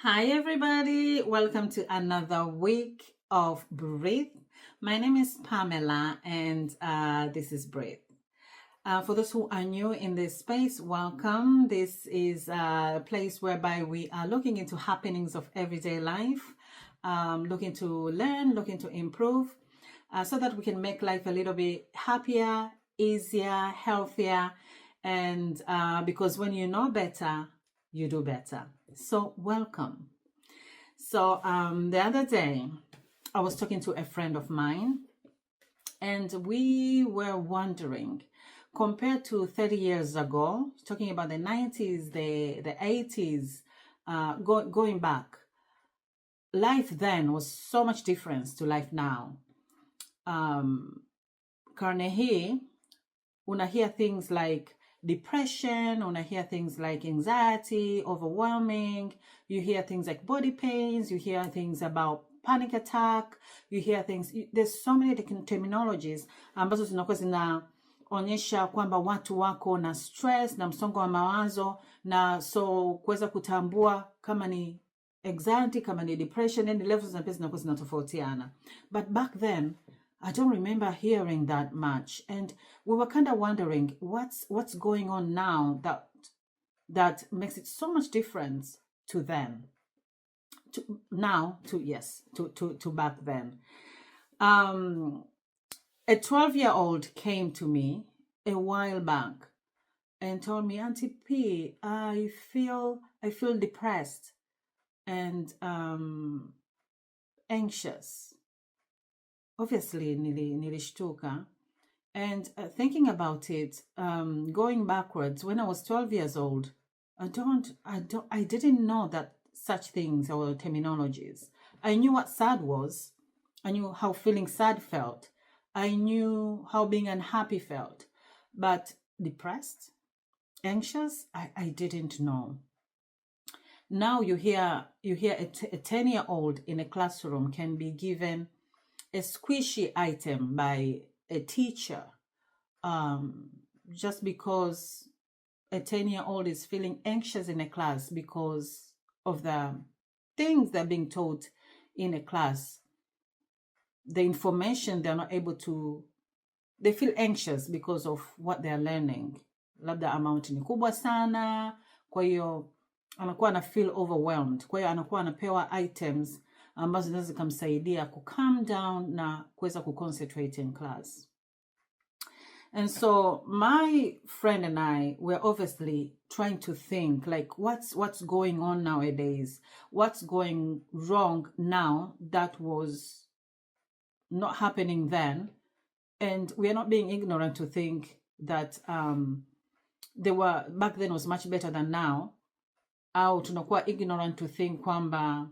Hi, everybody. Welcome to another week of Breathe. My name is Pamela, and this is Breathe. For those who are new in this space, welcome. This is a place whereby we are looking into happenings of everyday life, looking to learn, looking to improve, so that we can make life a little bit happier, easier, healthier, and because when you know better, you do better. So welcome. So the other day, I was talking to a friend of mine, and we were wondering, compared to 30 years ago, talking about the 90s, the 80s, going back, life then was so much different to life now. Karne hii, una hear things like depression, una hear things like anxiety, overwhelming, you hear things like body pains, you hear things about panic attack, you hear things, there's so many different terminologies ambazo zinakuwa zinaonyesha kwamba watu wako na stress na msongo wa mawazo, na so kuweza kutambua kama ni anxiety, kama ni depression, and levels na pia zinakuwa zinatofautiana. But back then I don't remember hearing that much, and we were kind of wondering what's going on now that makes it so much difference to then, to back then. A 12-year-old came to me a while back and told me, Auntie P, I feel depressed and anxious. Obviously, nilishtuka. And thinking about it, going backwards, when I was 12 years old, I didn't know that such things or terminologies. I knew what sad was. I knew how feeling sad felt. I knew how being unhappy felt. But depressed, anxious, I didn't know. Now you hear a 10-year-old in a classroom can be given a squishy item by a teacher, just because a 10-year-old is feeling anxious in a class because of the things that are being taught in a class, the information they're not able to, they feel anxious because of what they're learning. Labda amount ni kubwa sana, kwa hiyo anakuwa na feel overwhelmed, kwa hiyo anakuwa anapewa items ambazo zinaweza zikamsaidia ku calm down na kuweza ku concentrate in class. And so my friend and I were obviously trying to think like what's going on nowadays, what's going wrong now that was not happening then, and we are not being ignorant to think that they were back then was much better than now, au tunakuwa ignorant to think kwamba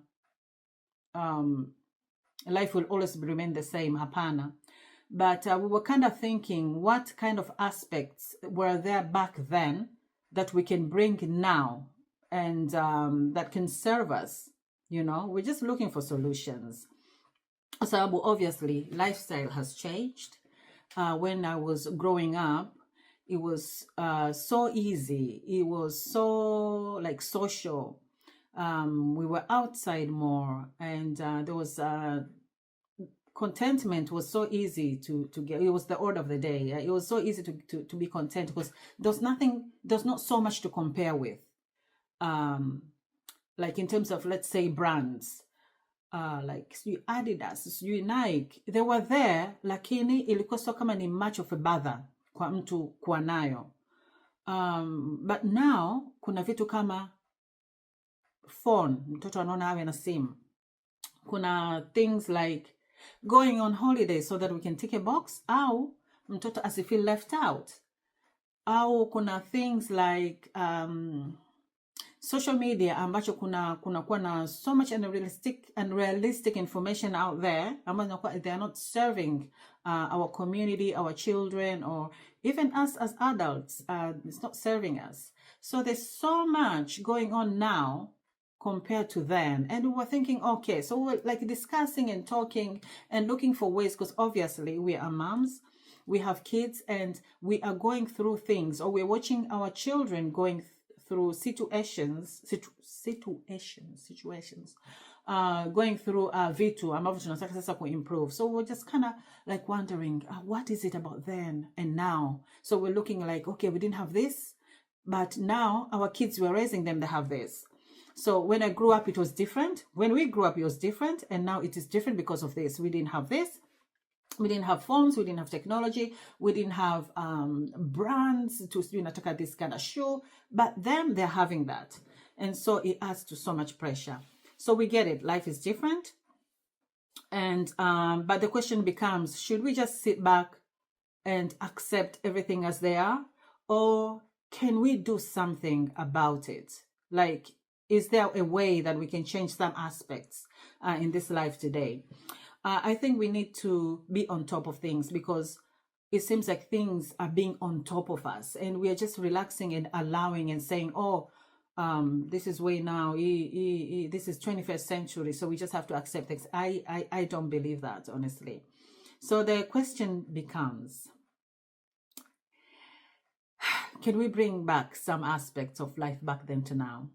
life will always remain the same, hapana. But we were kind of thinking what kind of aspects were there back then that we can bring now and that can serve us. You know, we're just looking for solutions. So obviously lifestyle has changed. When I was growing up, it was so easy. It was so like social. We were outside more, and there was contentment was so easy to get. It was the order of the day. It was so easy to be content because there's not so much to compare with. Like in terms of, let's say, brands, like Adidas, Nike, they were there, lakini ilikuwa so kama ni much of a bother kwa mtu kuwa nayo. But now kuna vitu kama phone, mtoto anaona awe na simu. Kuna things like going on holiday so that we can take a box, au mtoto asifeel left out. Au kuna things like social media ambacho kuna na so much unrealistic information out there ambacho they are not serving our community, our children, or even us as adults. It's not serving us. So there's so much going on now compared to then, and we were thinking, okay, so we're like discussing and talking and looking for ways, because obviously we are moms, we have kids, and we are going through things, or we're watching our children going through situations, going through vitu ambavyo tunataka sasa kuimprove. So we're just kind of like wondering, what is it about then and now? So we're looking like, okay, we didn't have this, but now our kids, we're raising them, they have this. So when I grew up, it was different. When we grew up, it was different. And now it is different because of this. We didn't have this. We didn't have phones. We didn't have technology. We didn't have brands to, nataka this kind of shoe. But them, they're having that. And so it adds to so much pressure. So we get it. Life is different. And but the question becomes, should we just sit back and accept everything as they are? Or can we do something about it? Like, is there a way that we can change some aspects in this life today? I think we need to be on top of things, because it seems like things are being on top of us and we are just relaxing and allowing and saying, oh, this is way now, this is 21st century, so we just have to accept things. I don't believe that, honestly. So the question becomes, can we bring back some aspects of life back then to now?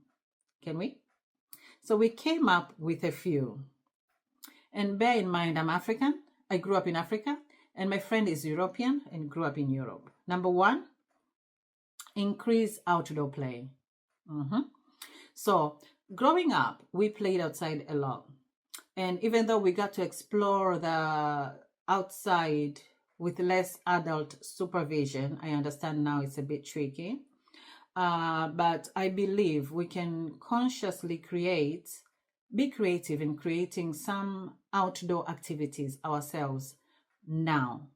Can we? So we came up with a few. And bear in mind, I'm African. I grew up in Africa. And my friend is European and grew up in Europe. Number one, increase outdoor play. So growing up, we played outside a lot. And even though we got to explore the outside with less adult supervision, I understand now it's a bit tricky. But I believe we can consciously be creative in creating some outdoor activities ourselves now.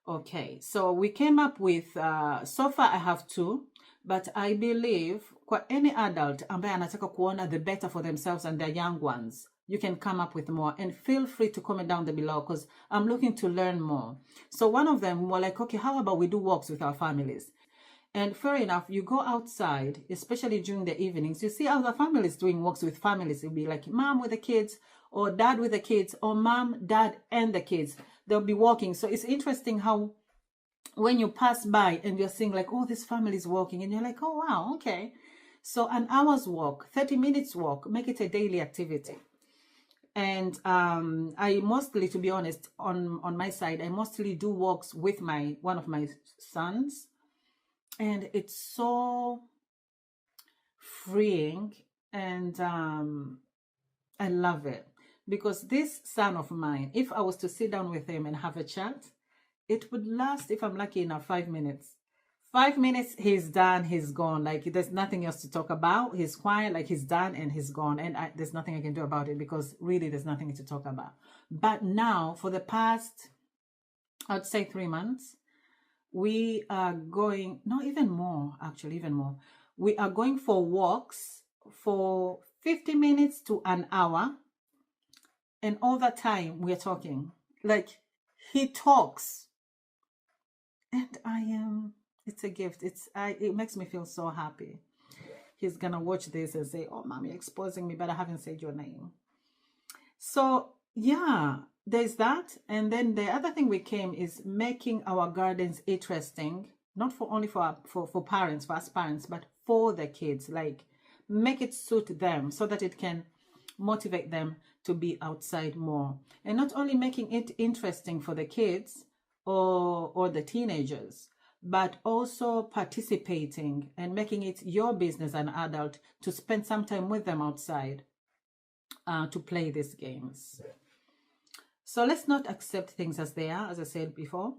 Okay, so we came up with, so far I have two, but I believe kwa any adult ambaye anataka kuona the better for themselves and their young ones, you can come up with more, and feel free to comment down below, because I'm looking to learn more. So one of them were like, okay, how about we do walks with our families? And fair enough, you go outside, especially during the evenings, you see other families doing walks with families. It'll be like mom with the kids, or dad with the kids, or mom, dad, and the kids. They'll be walking. So it's interesting how when you pass by and you're seeing like, oh, this family is walking, and you're like, oh, wow, okay. So an hour's walk, 30 minutes walk, make it a daily activity. And I mostly, to be honest, on my side, I mostly do walks with one of my sons. And it's so freeing, and I love it, because this son of mine, if I was to sit down with him and have a chat, it would last, if I'm lucky enough, 5 minutes. 5 minutes, he's done, he's gone. Like, there's nothing else to talk about. He's quiet, like he's done and he's gone. And there's nothing I can do about it, because really there's nothing to talk about. But now, for the past, I'd say 3 months, we are going, no, even more, actually, even more. We are going for walks for 50 minutes to an hour. And all that time we're talking. Like, he talks. And it's a gift. It makes me feel so happy. He's gonna watch this and say, oh, mom, you're exposing me, but I haven't said your name. So yeah, there's that. And then the other thing we came is making our gardens interesting, not for only for parents, for us parents, but for the kids. Like, make it suit them so that it can motivate them to be outside more. And not only making it interesting for the kids or the teenagers, but also participating and making it your business as an adult to spend some time with them outside to play these games. So let's not accept things as they are, as I said before.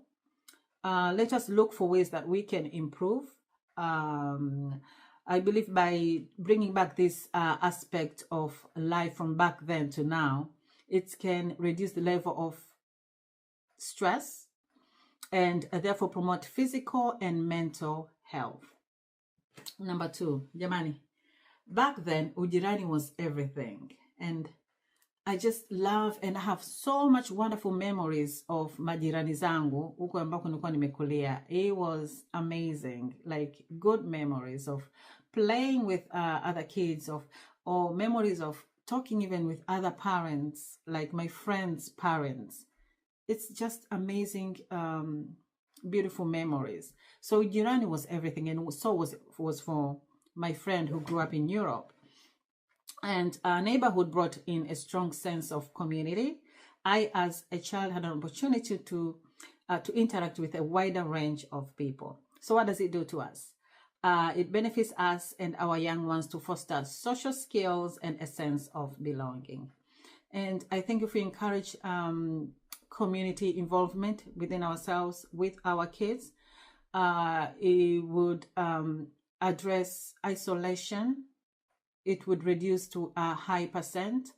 Let us look for ways that we can improve. I believe by bringing back this aspect of life from back then to now, it can reduce the level of stress and therefore promote physical and mental health. Number 2, jamani, back then, ujirani was everything. And I just love and I have so much wonderful memories of majirani zangu huko ambako nilikuwa nimekulia. It was amazing, like good memories of playing with other kids, or memories of talking even with other parents, like my friends' parents. It's just amazing, beautiful memories. So jirani was everything, and so was for my friend who grew up in Europe. And our neighborhood brought in a strong sense of community. I, as a child, had an opportunity to interact with a wider range of people. So what does it do to us? It benefits us and our young ones to foster social skills and a sense of belonging. And I think if we encourage community involvement within ourselves with our kids, it would address isolation. It would reduce to a high percent,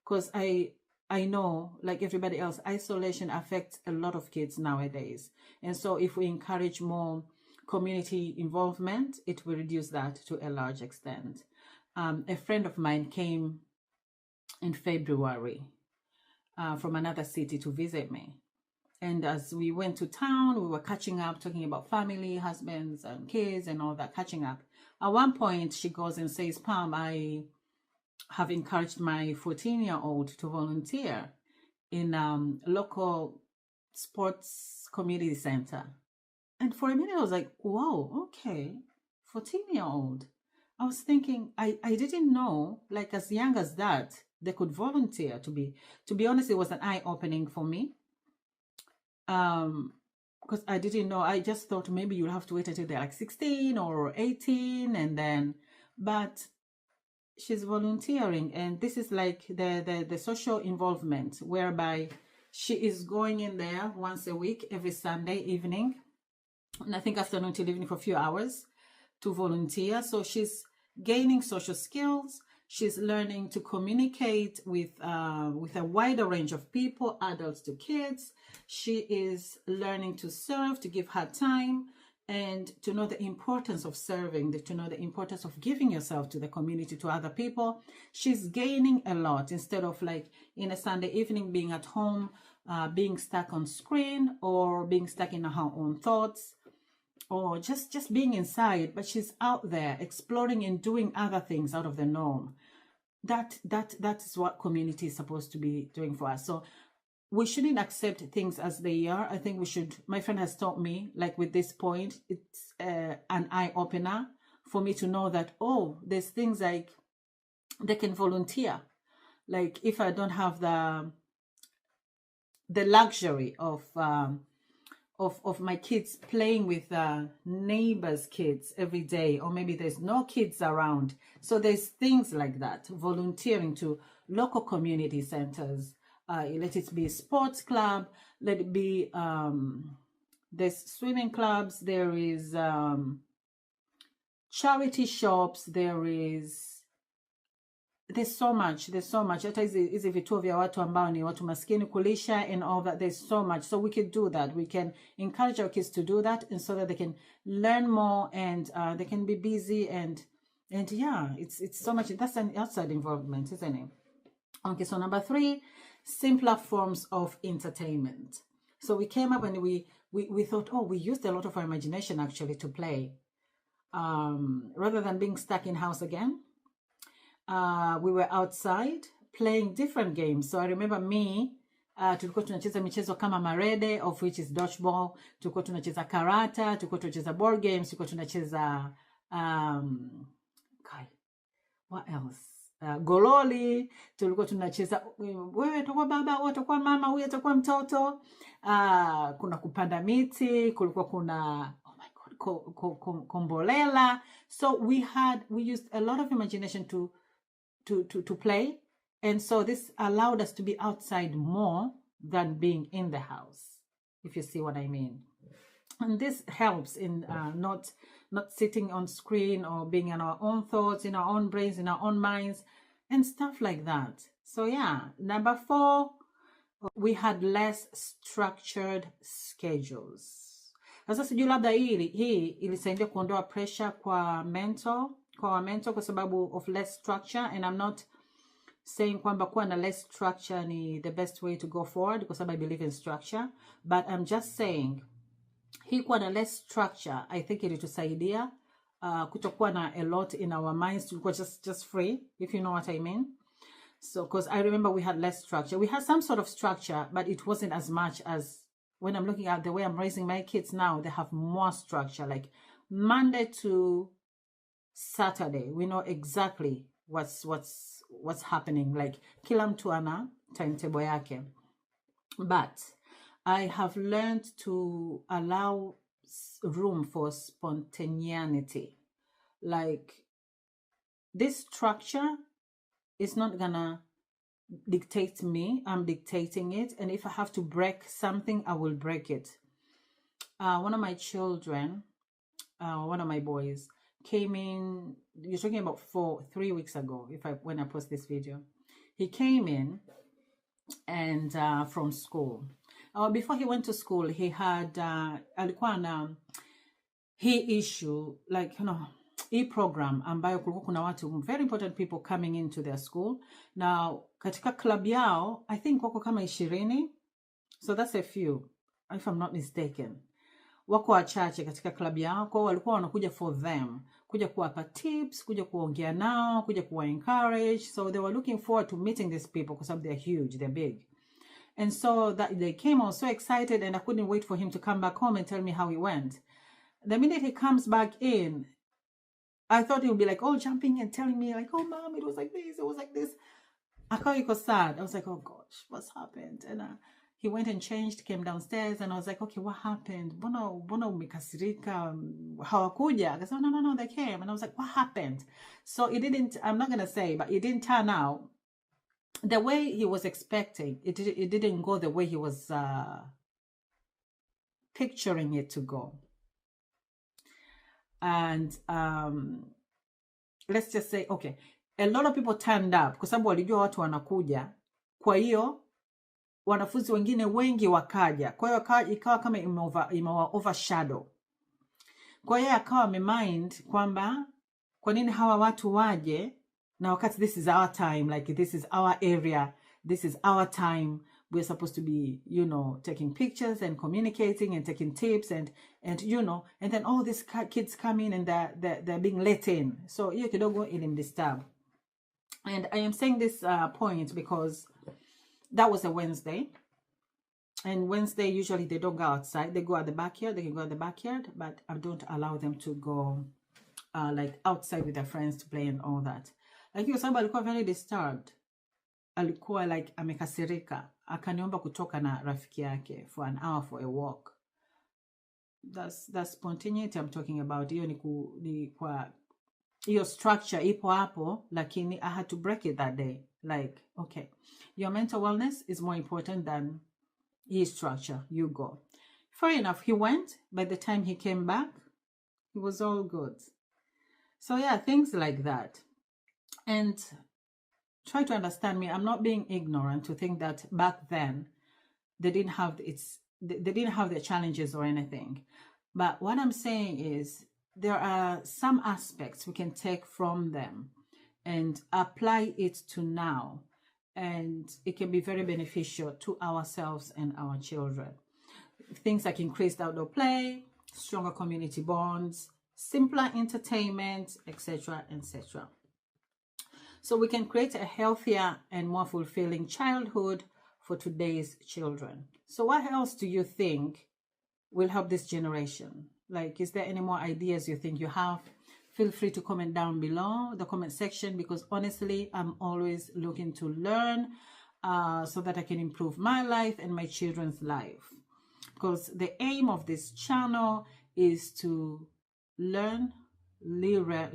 because I know, like everybody else, isolation affects a lot of kids nowadays. And so if we encourage more community involvement, it will reduce that to a large extent. A friend of mine came in February from another city to visit me. And as we went to town, we were catching up, talking about family, husbands and kids and all that, catching up. At one point, she goes and says, Pam, I have encouraged my 14-year-old to volunteer in local sports community center. And for a minute, I was like, whoa, okay, 14-year-old. I was thinking, I didn't know, like as young as that, they could volunteer to be honest, it was an eye-opening for me. Because I didn't know. I just thought maybe you'll have to wait until they're like 16 or 18 and then, but she's volunteering, and this is like the social involvement whereby she is going in there once a week, every Sunday evening, and I think afternoon till evening for a few hours to volunteer. So she's gaining social skills. She's learning to communicate with a wider range of people, adults to kids. She is learning to serve, to give her time, and to know the importance of serving, to know the importance of giving yourself to the community, to other people. She's gaining a lot instead of like in a Sunday evening being at home, being stuck on screen or being stuck in her own thoughts, or just being inside. But she's out there exploring and doing other things out of the norm. That is what community is supposed to be doing for us. So we shouldn't accept things as they are. I think we should. My friend has taught me, like with this point, it's an eye opener for me to know that, oh, there's things like they can volunteer. Like if I don't have the luxury of my kids playing with neighbors' kids every day, or maybe there's no kids around. So there's things like that, volunteering to local community centers. Let it be a sports club, let it be, there's swimming clubs, there is charity shops, there's so much. Hata hizi vituo vya watu ambao ni watu maskini kulisha and all that, there's so much. So we can do that. We can encourage our kids to do that, and so that they can learn more and they can be busy and yeah, it's so much. That's an outside involvement, isn't it? Okay, so number 3, simpler forms of entertainment. So we came up and we thought, oh, we used a lot of our imagination actually to play, rather than being stuck in house again. We were outside playing different games. So I remember me, tulikuwa tunacheza michezo kama marede, of which is dodgeball. Tulikuwa tunacheza karata, tulikuwa tunacheza board games, tulikuwa tunacheza what else? Gololi, tulikuwa tunacheza wewe utakuwa baba, wewe utakuwa mama, huyu atakuwa mtoto. Kuna kupanda miti, kulikuwa kuna kombolela. So we used a lot of imagination to play, and so this allowed us to be outside more than being in the house, if you see what I mean. And this helps in not sitting on screen or being in our own thoughts, in our own brains, in our own minds, and stuff like that. So yeah, number 4, we had less structured schedules. Sasa sijui labda hii ilisaidia kuondoa pressure kwa mentor kwa sababu of less structure. And I'm not saying kwamba kuwa na less structure ni the best way to go forward, because I believe in structure, but I'm just saying hii kuwa na less structure, I think ilitusaidia kutokuwa na a lot in our minds, tulikuwa just free, if you know what I mean. So because I remember we had less structure. We had some sort of structure, but it wasn't as much as when I'm looking at the way I'm raising my kids now. They have more structure, like Monday to Saturday. We know exactly what's happening. Like kila mtu ana timetable yake. But I have learned to allow room for spontaneity. Like this structure is not gonna dictate me. I'm dictating it. And if I have to break something, I will break it. One of my children, one of my boys came in, you're talking about 3 weeks ago, when I post this video. He came in and from school. Before he went to school, he had alikuwa na hii issue, like, you know, hii program ambayo kulikuwa kuna watu very important people coming into their school. Now katika club yao, I think wako kama 20, so that's a few, if I'm not mistaken. Wako wachache katika club yao, kwa walikuwa wanakuja for them, kuja kuwapa tips, kuja kuongea nao, kuja kuwa encourage. So they were looking forward to meeting these people because they're huge, they're big. And so that they came, I was so excited, and I couldn't wait for him to come back home and tell me how he went. The minute he comes back in, I thought he would be like, oh, jumping and telling me like, oh, mom, it was like this, it was like this. I thought he was sad. I was like, oh gosh, what's happened? And he went and changed, came downstairs, and I was like, okay, what happened? Mbona umekasirika? Hawakuja? I said, no, they came. And I was like, what happened? So it didn't, I'm not going to say, but it didn't turn out the way he was expecting. It didn't go the way he was picturing it to go. And let's just say, okay, a lot of people turned up kwa sababu walijua watu wanakuja. Kwa hiyo wanafunzi wengine wengi wakaja. Kwa hiyo ikawa kama imewa overshadow. Kwa hiyo akawa amemind kwamba kwa nini hawa watu waje na wakati this is our time, like this is our area, this is our time. We're supposed to be, you know, taking pictures and communicating and taking tips and you know, and then all these kids come in and they're being let in. So hiyo kidogo ilimdisturb. And I am saying this point because that was a Wednesday. And Wednesday, usually they don't go outside. They go at the backyard. They can go at the backyard, but I don't allow them to go like outside with their friends to play and all that. Like hiyo sababu alikuwa very disturbed. Alikuwa like amekasirika. Akaniomba kutoka na rafiki yake for an hour for a walk. That's spontaneity I'm talking about. Hiyo ni kwa hiyo structure ipo hapo, lakini I had to break it that day. Like, okay, your mental wellness is more important than his structure. You go. Fair enough. He went. By the time he came back, it was all good. So yeah, things like that. And try to understand me. I'm not being ignorant to think that back then they didn't have their challenges or anything. But what I'm saying is there are some aspects we can take from them and apply it to now. And it can be very beneficial to ourselves and our children. Things like increased outdoor play, stronger community bonds, simpler entertainment, etc., etc. So we can create a healthier and more fulfilling childhood for today's children. So what else do you think will help this generation? Like, is there any more ideas you think you have? Feel free to comment down below the comment section, because honestly, I'm always looking to learn so that I can improve my life and my children's life. Because the aim of this channel is to learn, relearn,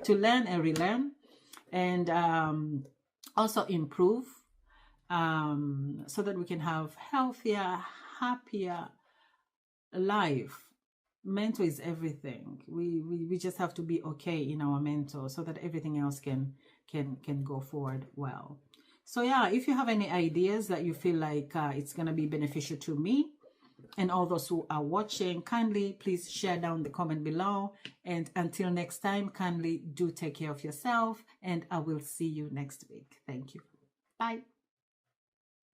to learn and relearn, and also improve, so that we can have healthier, happier life. Mental is everything. We just have to be okay in our mental so that everything else can go forward well. So yeah, if you have any ideas that you feel like it's gonna be beneficial to me and all those who are watching, kindly please share down the comment below. And until next time, kindly do take care of yourself, and I will see you next week. Thank you. Bye.